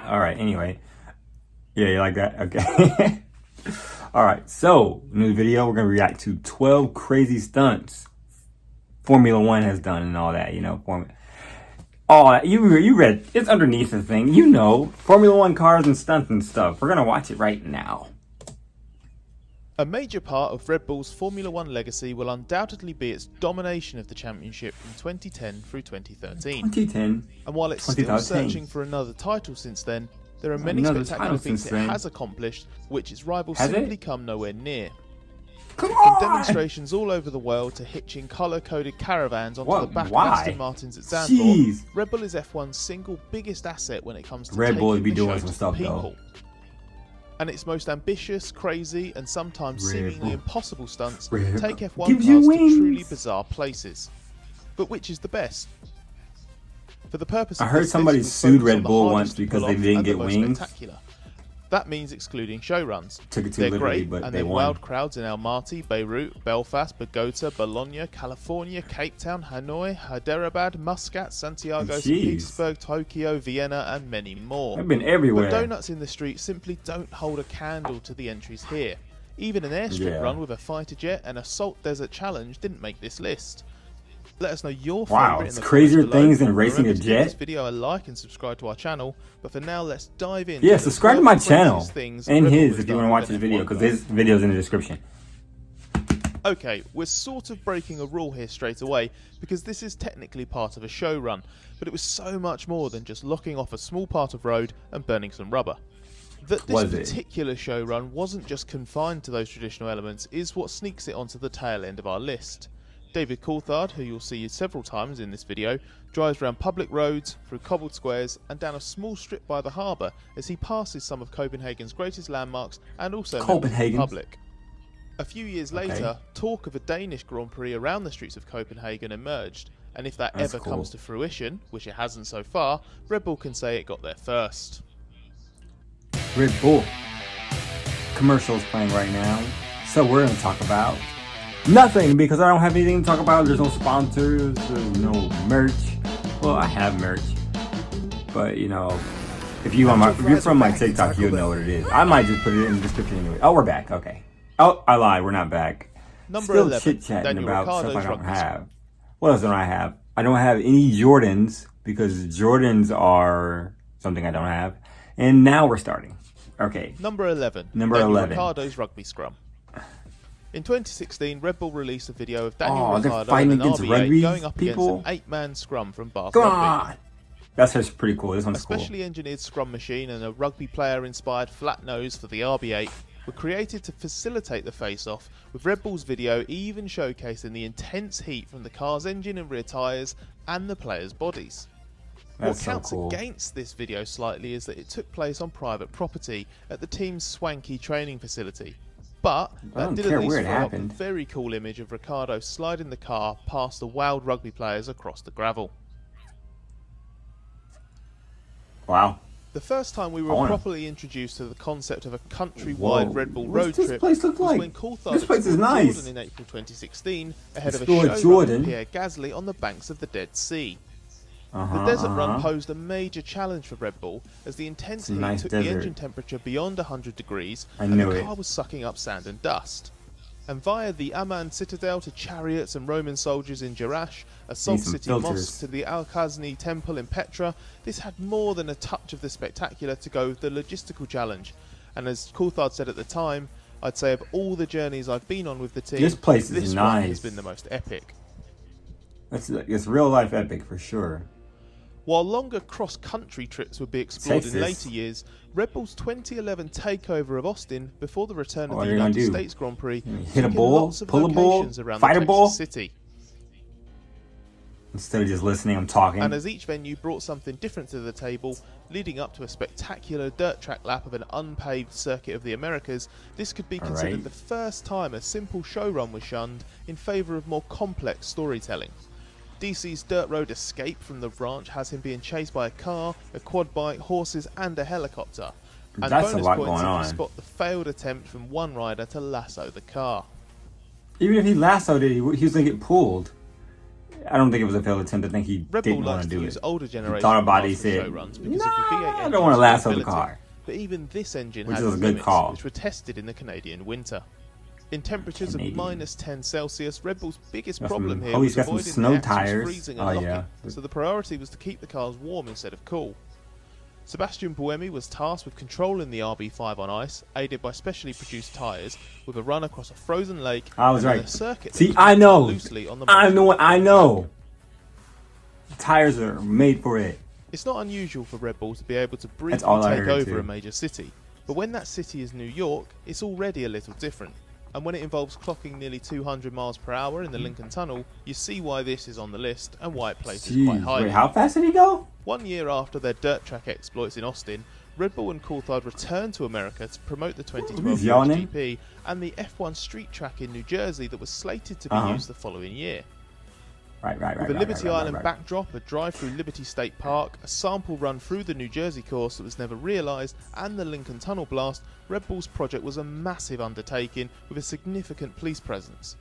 All right, anyway. Yeah, you like that? Okay. All right, so in this video, we're going to react to 12 crazy stunts Formula One has done and all that, you know. You read, it's underneath the thing. You know, Formula One cars and stunts and stuff. We're going to watch it right now. A major part of Red Bull's Formula One legacy will undoubtedly be its domination of the championship from 2010 through 2013. 2010. And while it's still searching for another title since then, there are many spectacular feats it has accomplished, which its rivals simply come nowhere near. From demonstrations all over the world to hitching colour-coded caravans onto the back of Aston Martins at Zandvoort, Red Bull is F1's single biggest asset when it comes to taking the show to the people. And its most ambitious, crazy, and sometimes seemingly impossible stunts take F1 cars to truly bizarre places. But which is the best? For the purpose of I heard somebody sued Red Bull once because they didn't get wings. That means excluding show runs. Took it too They're literally, great, but and they they're won. wild crowds in Almaty, Beirut, Belfast, Bogota, Bologna, California, Cape Town, Hanoi, Hyderabad, Muscat, Santiago, St. Petersburg, Tokyo, Vienna, and many more. I've been everywhere. But Doughnuts in the street simply don't hold a candle to the entries here. Even an airstrip run with a fighter jet and a salt desert challenge didn't make this list. Let us know your favourite in the crazier things than racing a jet. Give this video a like and subscribe to our channel. But for now, let's dive in. Yeah, subscribe to my channel and his if you want to watch this video, because this video is in the description. Okay, we're sort of breaking a rule here straight away, because this is technically part of a show run, but it was so much more than just locking off a small part of road and burning some rubber. That this particular show run wasn't just confined to those traditional elements is what sneaks it onto the tail end of our list. David Coulthard, who you'll see several times in this video, drives around public roads, through cobbled squares and down a small strip by the harbour as he passes some of Copenhagen's greatest landmarks and also members of the public. A few years later, talk of a Danish Grand Prix around the streets of Copenhagen emerged, and if that ever comes to fruition, which it hasn't so far, Red Bull can say it got there first. Red Bull. Commercials playing right now, so we're going to talk about nothing, because I don't have anything to talk about. There's no sponsors, there's no merch. Well, I have merch, but you know, if you're from my TikTok, you'll know what it is. I might just put it in the description anyway. Oh, we're back. Okay. Oh, I lied. We're not back. Still chit-chatting about stuff I don't have. What else don't I have? I don't have any Jordans, because Jordans are something I don't have. And now we're starting. Okay. Number 11. Number 11. Ricciardo's rugby scrum. In 2016, Red Bull released a video of Daniel Ricciardo fighting and an against RB8 going up against an 8-man scrum from Bath Rugby. That's just pretty cool. This one's cool. A specially engineered scrum machine and a rugby player-inspired flat nose for the RB8 were created to facilitate the face-off, with Red Bull's video even showcasing the intense heat from the car's engine and rear tyres and the players' bodies. What counts against this video slightly is that it took place on private property at the team's swanky training facility. But that did at least throw up a very cool image of Ricciardo sliding the car past the wild rugby players across the gravel. Wow. The first time we were properly introduced to the concept of a countrywide Red Bull road trip was when Coulthard explored Jordan in April 2016 ahead of a show run with Pierre Gasly on the banks of the Dead Sea. The desert run posed a major challenge for Red Bull as the intense heat took the engine temperature beyond 100 degrees and the car was sucking up sand and dust. And via the Amman citadel to chariots and Roman soldiers in Jerash, a Salt City mosque to the Al-Khazni temple in Petra, this had more than a touch of the spectacular to go with the logistical challenge. And as Coulthard said at the time, I'd say of all the journeys I've been on with the team, this place is one has been the most epic. It's real life epic for sure. While longer cross-country trips would be explored in later years, Red Bull's 2011 takeover of Austin before the return of the United States Grand Prix hit a ball, pull a ball, fight a ball, city. Instead of just listening, I'm talking. And as each venue brought something different to the table, leading up to a spectacular dirt track lap of an unpaved circuit of the Americas, this could be considered the first time a simple show run was shunned in favour of more complex storytelling. DC's dirt road escape from the ranch has him being chased by a car, a quad bike, horses and a helicopter. And that's bonus a lot points going if on. you spot the failed attempt from one rider to lasso the car. Even if he lassoed it, he was going to get pulled. I don't think it was a failed attempt. I think he Red Bull didn't want likes to to do use it. older He generation thought about it. He cars for said, show runs because "Nah, of the V8 I engine's don't want to lasso the durability." car." But even this engine Which had is a its good limits, call. which were tested in the Canadian winter. In temperatures Canadian. of minus 10 Celsius, Red Bull's biggest Got problem some- here oh, was he's got some avoiding snow the axles tires. freezing and Oh, locking, yeah. so the priority was to keep the cars warm instead of cool. Sebastian Buemi was tasked with controlling the RB5 on ice, aided by specially produced tyres, with a run across a frozen lake I was and then right. a circuit that See, was I know. loosely on the I mountain. know. I know. The tires are made for it. It's not unusual for Red Bull to be able to briefly all I take heard, over too. a major city, but when that city is New York, it's already a little different. And when it involves clocking nearly 200 miles per hour in the Lincoln Tunnel, you see why this is on the list and why it places quite Jeez, highly. wait, how fast did he go? 1 year after their dirt track exploits in Austin, Red Bull and Coulthard returned to America to promote the 2012 He's yawning. GP and the F1 street track in New Jersey that was slated to be used the following year. Right. With a Liberty Island backdrop, a drive through Liberty State Park, a sample run through the New Jersey course that was never realised, and the Lincoln Tunnel blast, Red Bull's project was a massive undertaking with a significant police presence.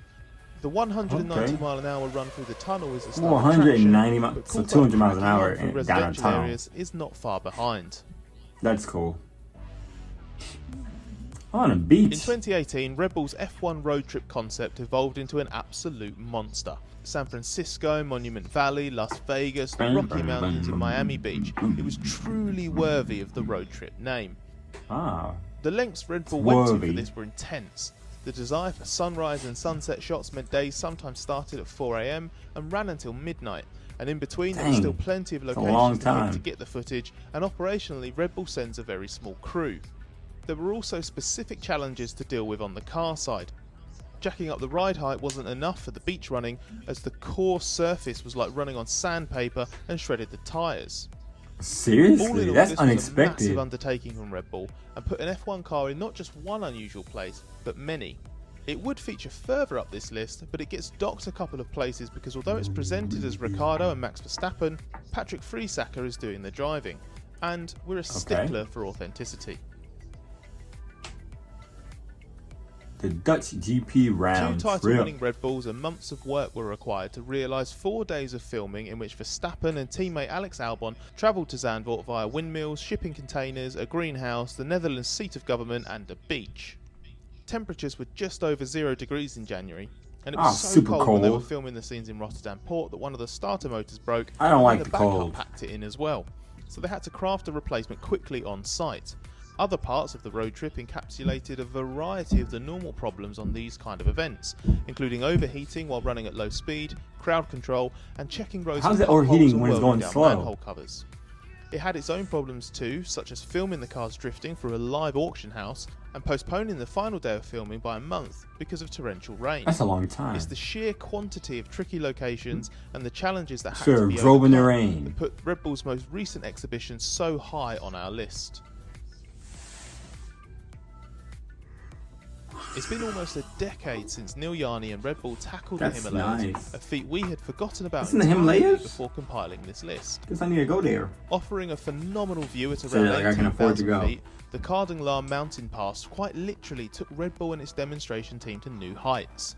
The 190 mile an hour run through the tunnel is a standard 190 traction, miles, but so Coulthard 200 miles an cracking hour on through down a residential tunnel. areas is not far behind. That's cool. On a beach. In 2018, Red Bull's F1 road trip concept evolved into an absolute monster. San Francisco, Monument Valley, Las Vegas, the Rocky Mountains and Miami Beach. It was truly worthy of the road trip name. Ah. The lengths Red Bull went to for worthy. this were intense. The desire for sunrise and sunset shots meant days sometimes started at 4 AM and ran until midnight. And in between there was Dang, still plenty of that's a long locations to time. make to get the footage, and operationally Red Bull sends a very small crew. There were also specific challenges to deal with on the car side. Jacking up the ride height wasn't enough for the beach running, as the coarse surface was like running on sandpaper and shredded the tyres. All in Seriously? all, That's this was a unexpected. massive undertaking from Red Bull and put an F1 car in not just one unusual place, but many. It would feature further up this list, but it gets docked a couple of places because although it's presented as Ricciardo and Max Verstappen, Patrick Friesacker is doing the driving, and we're a stickler for authenticity. The Dutch GP round. Two title-winning Red Bulls and months of work were required to realise 4 days of filming in which Verstappen and teammate Alex Albon travelled to Zandvoort via windmills, shipping containers, a greenhouse, the Netherlands seat of government and a beach. Temperatures were just over 0 degrees in January, and it was so super cold when they were cold. filming the scenes in Rotterdam Port that one of the starter motors broke I don't and like the the backup cold. packed it in as well. So they had to craft a replacement quickly on site. Other parts of the road trip encapsulated a variety of the normal problems on these kind of events, including overheating while running at low speed, crowd control, and checking rows How's of it potholes overheating and when it's welding going down slow? manhole covers. It had its own problems too, such as filming the cars drifting through a live auction house and postponing the final day of filming by a month because of torrential rain. That's a long time. It's the sheer quantity of tricky locations and the challenges that had Sure, to be drove in the overcome rain. that put Red Bull's most recent exhibition so high on our list. It's been almost a decade since Neil Yarni and Red Bull tackled That's the Himalayas, nice. a feat we had forgotten about It's in the entirely Himalayas? before compiling this list. Guess I need to go there. Offering a phenomenal view at So, around like, I can afford to 18,000 go. feet, the Cardinal mountain pass quite literally took Red Bull and its demonstration team to new heights.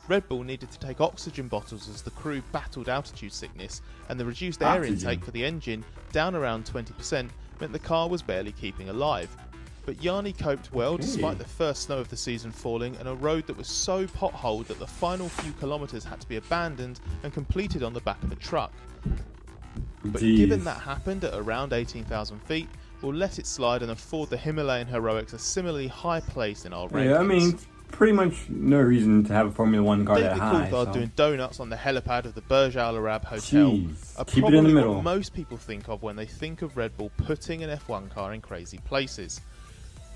Red Bull needed to take oxygen bottles as the crew battled altitude sickness, and the reduced air Oxygen. intake for the engine, down around 20%, meant the car was barely keeping alive. But Yarni coped well despite the first snow of the season falling and a road that was so potholed that the final few kilometres had to be abandoned and completed on the back of a truck. But Jeez. given that happened at around 18,000 feet, we'll let it slide and afford the Himalayan heroics a similarly high place in our rankings. Yeah, I mean, pretty much no reason to have a Formula One car that David high. Coulthard So. doing donuts on the helipad of the Burj Al Arab Hotel Jeez, are keep it probably in the middle. what most people think of when they think of Red Bull putting an F1 car in crazy places.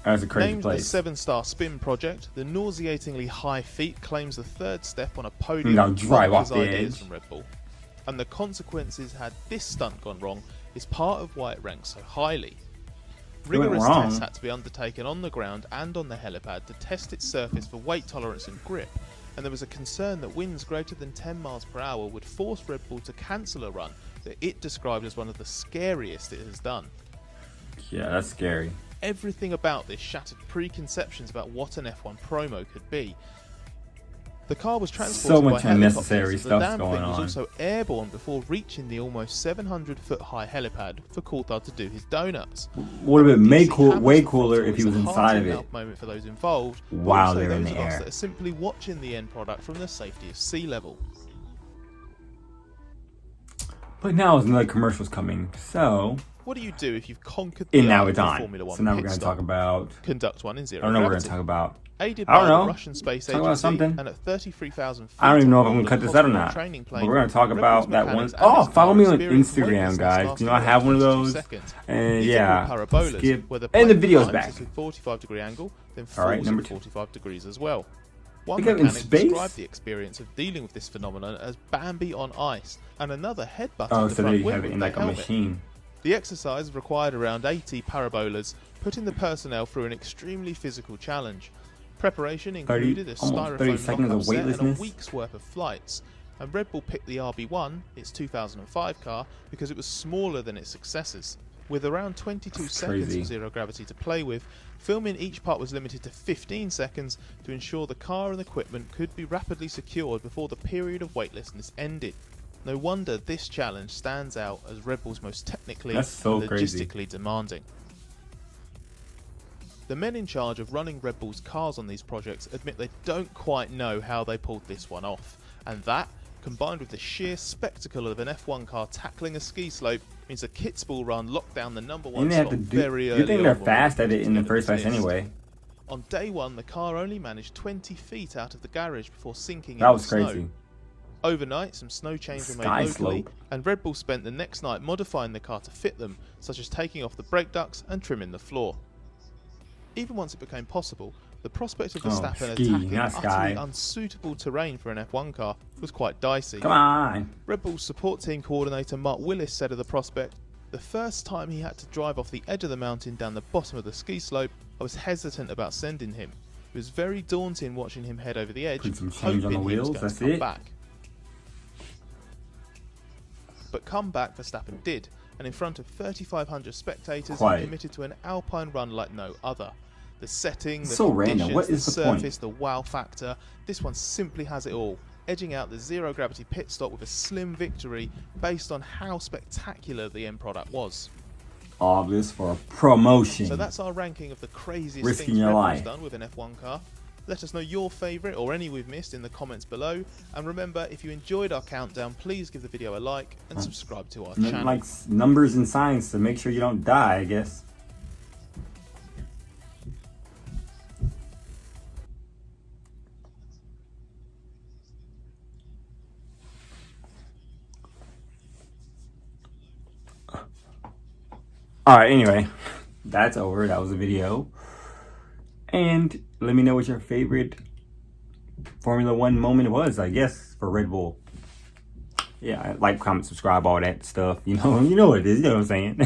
That's a crazy Named the place. 7-star spin project, the nauseatingly high feat claims the third step on a podium Now of drive off bonkers the ideas edge. from Red Bull. And the consequences had this stunt gone wrong is part of why it ranks so highly. went Rigorous wrong. tests had to be undertaken on the ground and on the helipad to test its surface for weight tolerance and grip, and there was a concern that winds greater than 10 miles per hour would force Red Bull to cancel a run that it described as one of the scariest it has done. Yeah, that's scary. Everything about this shattered preconceptions about what an F1 promo could be. The car was transported So much by unnecessary helicopters, and the stuff's damn thing going was on. also airborne before reaching the almost 700-foot high helipad for Coulthard to do his donuts. Would have been way The cooler throttle if he is was a inside of it heart-in-mouth moment for those involved, but while also they're in those the of us air. that are simply watching the end product from the safety of sea level. But now another commercial's coming, so What do you do if you've conquered and the now art it's of the on. Formula One So now we're pit gonna stop? talk about. Conduct one in I zero don't know what we're gravity. gonna talk about. Aided I don't by know. the Russian Space Talk about Agency something. and at 33,000 feet, I don't even know if I'm on gonna board cut the this out or Cosmos not. training But plane, we're gonna talk Red about Bull's that one. mechanics and Oh, his follow car me on experienced Instagram, weightlessness guys. lasting You know I over have one of 22 those. seconds. And These are yeah, called parabolas, skip. where the And the plane video's climbs back. at a 45-degree angle, then All right, falls number at 2. 45 degrees as well. One They go in mechanic space? described the experience of dealing with this phenomenon as Bambi on ice, and another headbutted Oh, the so front they wheel have it with in their like a helmet. machine. The exercise required around 80 parabolas, putting the personnel through an extremely physical challenge. Preparation included a almost 30 styrofoam seconds of knock-up set and a weightlessness. week's worth of flights. And Red Bull picked the RB1, its 2005 car, because it was smaller than its successors. With around 22 That's seconds crazy. of zero gravity to play with, filming each part was limited to 15 seconds to ensure the car and equipment could be rapidly secured before the period of weightlessness ended. No wonder this challenge stands out as Red Bull's most technically That's so and crazy. logistically demanding. The men in charge of running Red Bull's cars on these projects admit they don't quite know how they pulled this one off, and that, combined with the sheer spectacle of an F1 car tackling a ski slope, means the Kitzbühel run locked down the number one And they have slot to do. very early You think on they're when we fast at put it in the together first this place list. anyway? On day one, the car only managed 20 feet out of the garage before sinking That in was the snow. crazy. Overnight, some snow chains were made Sky locally, slope. and Red Bull spent the next night modifying the car to fit them, such as taking off the brake ducts and trimming the floor. Even once it became possible, the prospect of Verstappen ski, attacking not utterly sky. unsuitable terrain for an F1 car was quite dicey. Come on. Red Bull's support team coordinator Mark Willis said of the prospect, "The first time he had to drive off the edge of the mountain down the bottom of the ski slope, I was hesitant about sending him. It was very daunting watching him head over the edge, Put some change on the hoping he was wheels, going that's to come it. back." But come back Verstappen did, and in front of 3,500 spectators, Quiet. he committed to an alpine run like no other. The setting, the So random. conditions, What is the the point? surface, the wow factor, this one simply has it all, edging out the zero gravity pit stop with a slim victory based on how spectacular the end product was. All this for a promotion. So that's our ranking of the craziest Risking things your Red Bull's life. done with an F1 car. Let us know your favourite or any we've missed in the comments below. And remember, if you enjoyed our countdown, please give the video a like and subscribe to our channel. Like numbers and signs to make sure you don't die, I guess. Alright, anyway, that's over. That was the video. And let me know what your favorite Formula One moment was, I guess, for Red Bull. Yeah, like, comment, subscribe, all that stuff. You know what it is. You know what I'm saying?